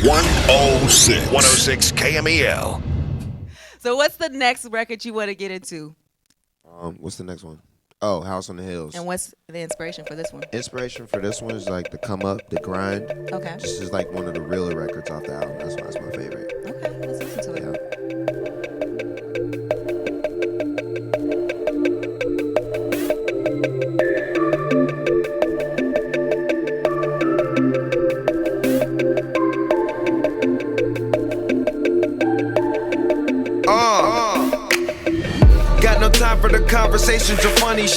106. 106 KMEL. So what's the next record you want to get into? What's the next one? Oh, House on the Hills. And what's the inspiration for this one? Inspiration for this one is like the come up, the grind. Okay. This is like one of the realer records off the album. That's why it's my favorite. Okay, let's listen to it. Yeah. Got no time for the conversations or funny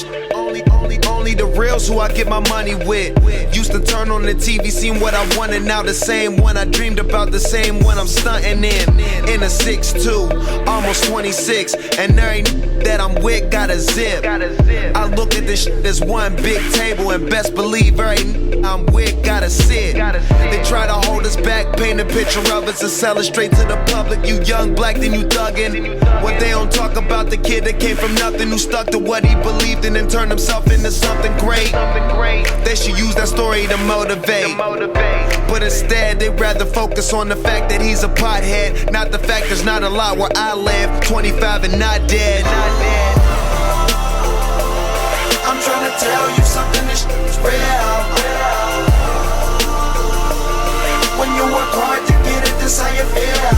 Only the reals who I get my money with. Used to turn on the TV, seen what I wanted, now the same one I dreamed about, the same one I'm stunting in a 6'2", almost 26, and there ain't that I'm with got a zip. I look at this shit as one big table, and best believe every I'm with gotta sit. They try to hold us back, paint a picture of us and sell it straight to the public. You young black, then you thuggin'. What they don't talk about the kid that came from nothing, who stuck to what he believed in and turned himself into something great. They should use that story to motivate. But instead they'd rather focus on the fact that he's a pothead, not the fact there's not a lot where I live, 25 and not dead. I'm trying to tell you something, this is real. When you work hard to get it, this how you feel.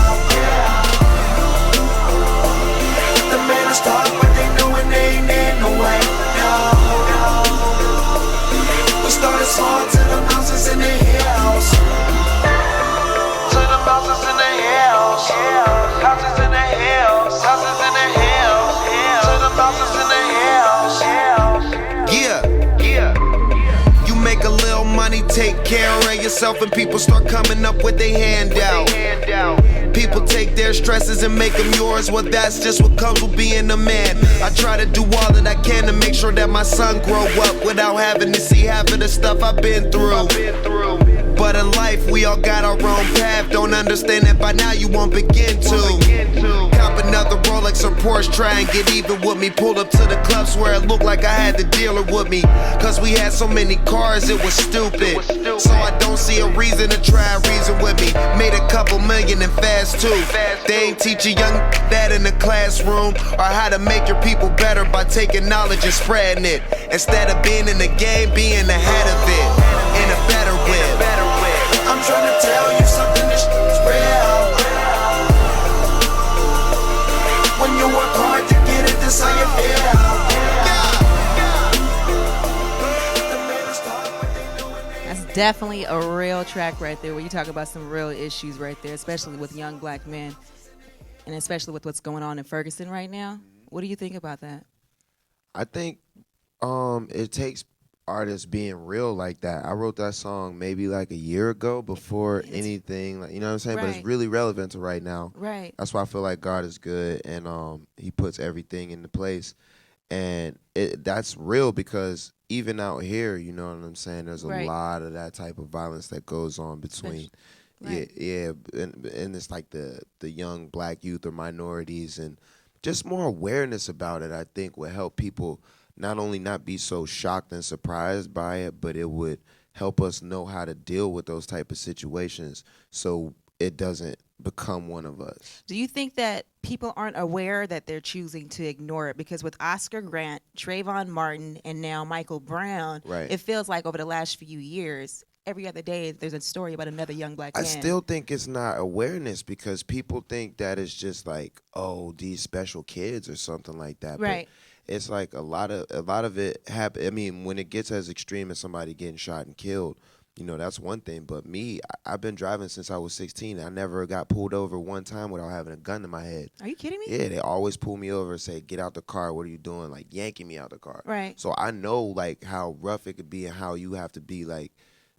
The man is talk, but they doing they ain't in no way. We started small to the mountains in the hills. To the mountains in the hills. Houses in the hills. Houses in the hills. To the mountains in the hills. Yeah. You make a little money, take care of yourself, and people start coming up with their hand out. People take their stresses and make them yours. Well, that's just what comes with being a man. I try to do all that I can to make sure that my son grow up without having to see half of the stuff I've been through. But in life, we all got our own path. Don't understand that by now, you won't begin to. Cop another Rolex or Porsche, try and get even with me. Pulled up to the clubs where it looked like I had the dealer with me. Cause we had so many cars, it was stupid. So I don't see a reason to try and reason with me. Made a couple million and fast too. They ain't teach a young that in the classroom, or how to make your people better by taking knowledge and spreading it. Instead of being in the game, being ahead of it. In a better way. I'm trying to tell you something, this is real. When you work hard to get it, this how you feel. That's definitely a real track right there, where you talk about some real issues right there, especially with young black men, and especially with what's going on in Ferguson right now. What do you think about that? I think it takes artists being real like that. I wrote that song maybe like a year ago before anything, like, you know what I'm saying? But it's really relevant to right now. Right. That's why I feel like God is good, and he puts everything into place. And that's real, because even out here, you know what I'm saying, there's a lot of that type of violence that goes on between and it's like the young black youth or minorities, and just more awareness about it, I think, would help people not only not be so shocked and surprised by it, but it would help us know how to deal with those type of situations so it doesn't become one of us. Do you think that people aren't aware that they're choosing to ignore it? Because with Oscar Grant, Trayvon Martin, and now Michael Brown, it feels like over the last few years, every other day there's a story about another young black man. I still think it's not awareness, because people think that it's just like, oh, these special kids or something like that. Right. But it's like a lot of it happen. I mean, when it gets as extreme as somebody getting shot and killed, you know, that's one thing. But me, I've been driving since I was 16. I never got pulled over one time without having a gun to my head. Are you kidding me? Yeah, they always pull me over and say, get out the car. What are you doing? Like, yanking me out the car. Right. So I know, like, how rough it could be and how you have to be, like,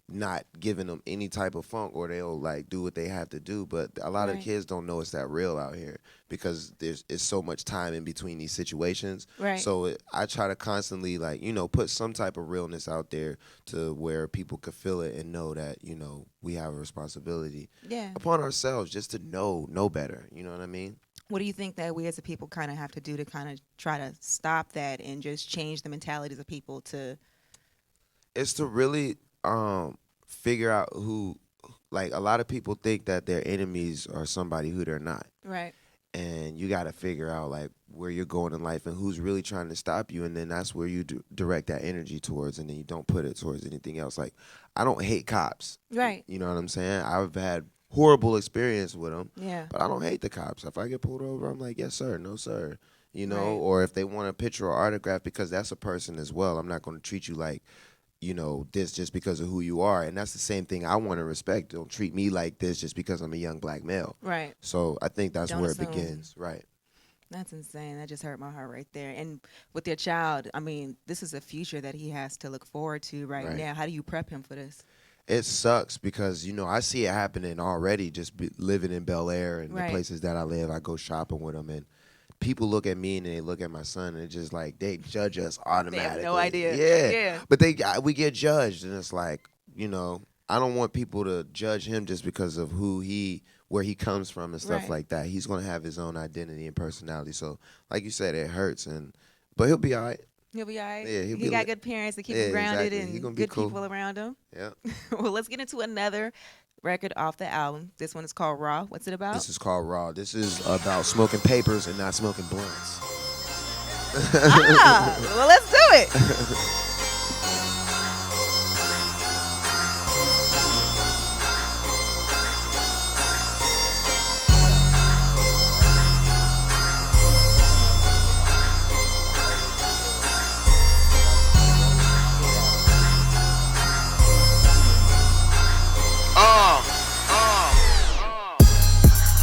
not giving them any type of funk, or they'll like do what they have to do. But a lot of kids don't know it's that real out here, because it's so much time in between these situations. Right. So I try to constantly, like, you know, put some type of realness out there to where people could feel it and know that, you know, we have a responsibility upon ourselves just to know better. You know what I mean? What do you think that we as a people kind of have to do to kind of try to stop that and just change the mentalities of people to? It's to really figure out who like a lot of people think that their enemies are somebody who they're not. Right. And you got to figure out like where you're going in life and who's really trying to stop you, and then that's where you direct that energy towards, and then you don't put it towards anything else. Like, I don't hate cops. Right. You know what I'm saying? I've had horrible experience with them. Yeah. But I don't hate the cops. If I get pulled over, I'm like, yes sir, no sir. You know, Right. or if they want a picture or autograph, because that's a person as well. I'm not going to treat you like, you know, this just because of who you are. And that's the same thing I want to respect. Don't treat me like this just because I'm a young black male. Right. So I think that's Don't where assume. it begins. Right. That's insane. That just hurt my heart right there. And with your child, I mean, this is a future that he has to look forward to right now. How do you prep him for this? It sucks because, you know, I see it happening already just living in Bel Air and the places that I live. I go shopping with him, and people look at me and they look at my son, and it's just like they judge us automatically. They have no idea. Yeah. But we get judged, and it's like, you know, I don't want people to judge him just because of where he comes from and stuff like that. He's going to have his own identity and personality. So, like you said, it hurts, but he'll be all right. He'll be all right. Yeah, he got good parents to keep him grounded exactly. and good people around him. Yeah. Well, let's get into another record off the album. This one is called Raw. What's it about? This is called Raw. This is about smoking papers and not smoking blunts. Well, let's do it.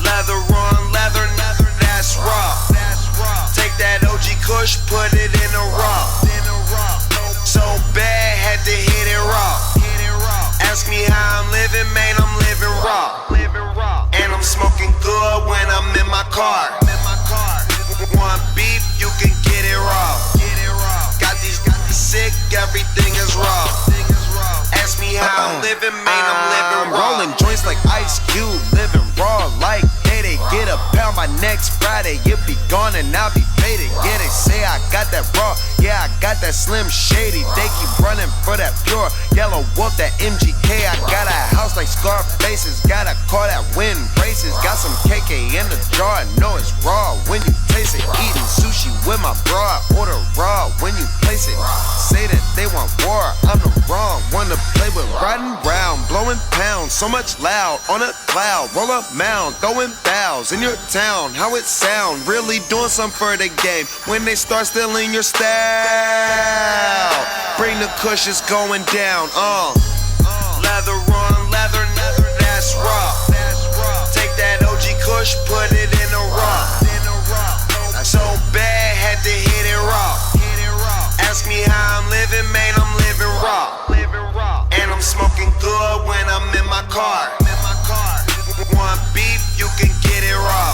Leather on leather, that's raw. Take that OG Kush, put it in a raw. So bad, had to hit it raw. Ask me how I'm living, man, I'm living raw. And I'm smoking good when I'm in my car. Want beef, you can get it raw. Got these sick, everything is raw. Ask me how I'm living, man, I'm living raw. Rolling joints like Ice Cube, living raw like they get a pound by next Friday. You'll be gone and I'll be faded. Yeah, they say I got that raw. Yeah, I got that Slim Shady. They keep running for that pure yellow wolf, that MGK. I got a house like Scarface's. Got a car that win races. Got some KK in the jar. Know it's raw when you taste it. Eating sushi with my bra. Order raw when you place it. Say that they want war. I'm the wrong one to play with. Riding round, blowing pounds. So much loud on a cloud. Roll up mound, throwing in your town. How it sound? Really doing something for the game. When they start stealing your style, bring the Kush, it's going down. Leather on leather, that's raw. Take that OG Kush, put it in a raw. So bad, had to hit it raw. Ask me how I'm living, man, I'm living raw. And I'm smoking good when I'm in my car. Want beef, you can get it raw.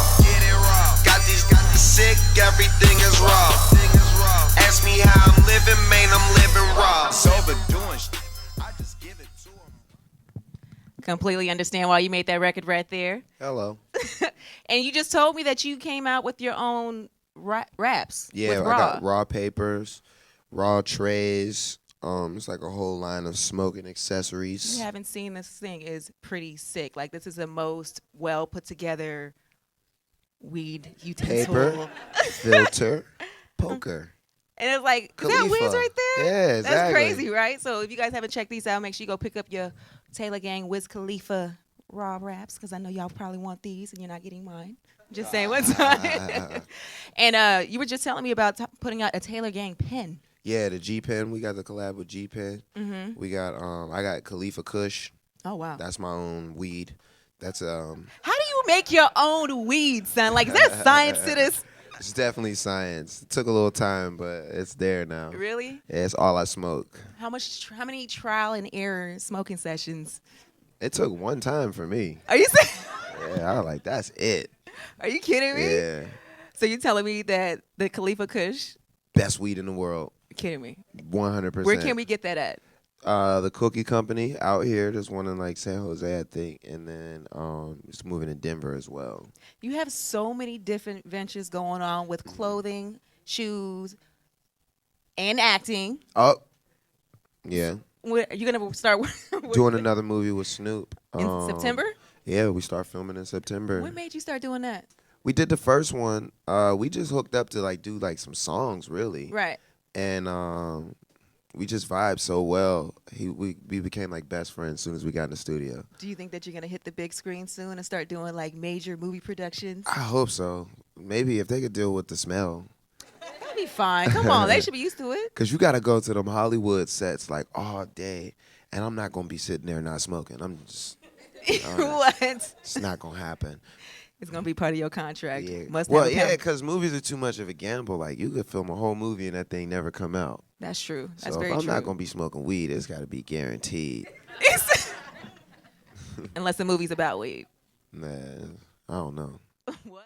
Got these sick, everything is raw. Ask me how I'm living, man, I'm living raw. So overdoing shit, I just give it to them. Completely understand why you made that record right there. Hello. And you just told me that you came out with your own raps. Yeah, with I Raw. got raw papers, raw trays. It's like a whole line of smoking accessories. You haven't seen this thing is pretty sick. Like, this is the most well put together weed utensil. Paper, filter, poker. And it's like, is that Khalifa. Wiz right there? Yeah, exactly. That's crazy, right? So if you guys haven't checked these out, make sure you go pick up your Taylor Gang Wiz Khalifa raw raps, because I know y'all probably want these and you're not getting mine. Just saying one time. And you were just telling me about putting out a Taylor Gang pen. Yeah, the G Pen. We got the collab with G Pen. Mm-hmm. We got I got Khalifa Kush. Oh wow. That's my own weed. That's How do you make your own weed, son? Like, is there science to this? It's definitely science. It took a little time, but it's there now. Really? Yeah, it's all I smoke. How many trial and error smoking sessions? It took one time for me. Are you saying? Yeah, I was like, that's it. Are you kidding me? Yeah. So you're telling me that the Khalifa Kush? Best weed in the world. You're kidding me? 100%. Where can we get that at? The Cookie Company out here. There's one in like San Jose, I think, and then it's moving to Denver as well. You have so many different ventures going on with clothing, shoes, and acting. Oh, yeah. You're gonna start Doing another movie with Snoop. in September? Yeah, we start filming in September. When made you start doing that? We did the first one. We just hooked up to like do like some songs, really. Right. And we just vibed so well. We became like best friends as soon as we got in the studio. Do you think that you're gonna hit the big screen soon and start doing like major movie productions? I hope so. Maybe if they could deal with the smell. That'll be fine. Come on, they should be used to it. Cause you gotta go to them Hollywood sets like all day, and I'm not gonna be sitting there not smoking. I'm just What? it's not gonna happen. It's gonna be part of your contract. Yeah. Must Well, have a yeah, pen. because movies are too much of a gamble. Like you could film a whole movie and that thing never come out. That's true. That's So very if I'm true. not gonna be smoking weed, it's gotta be guaranteed. Unless the movie's about weed. Man, I don't know. What?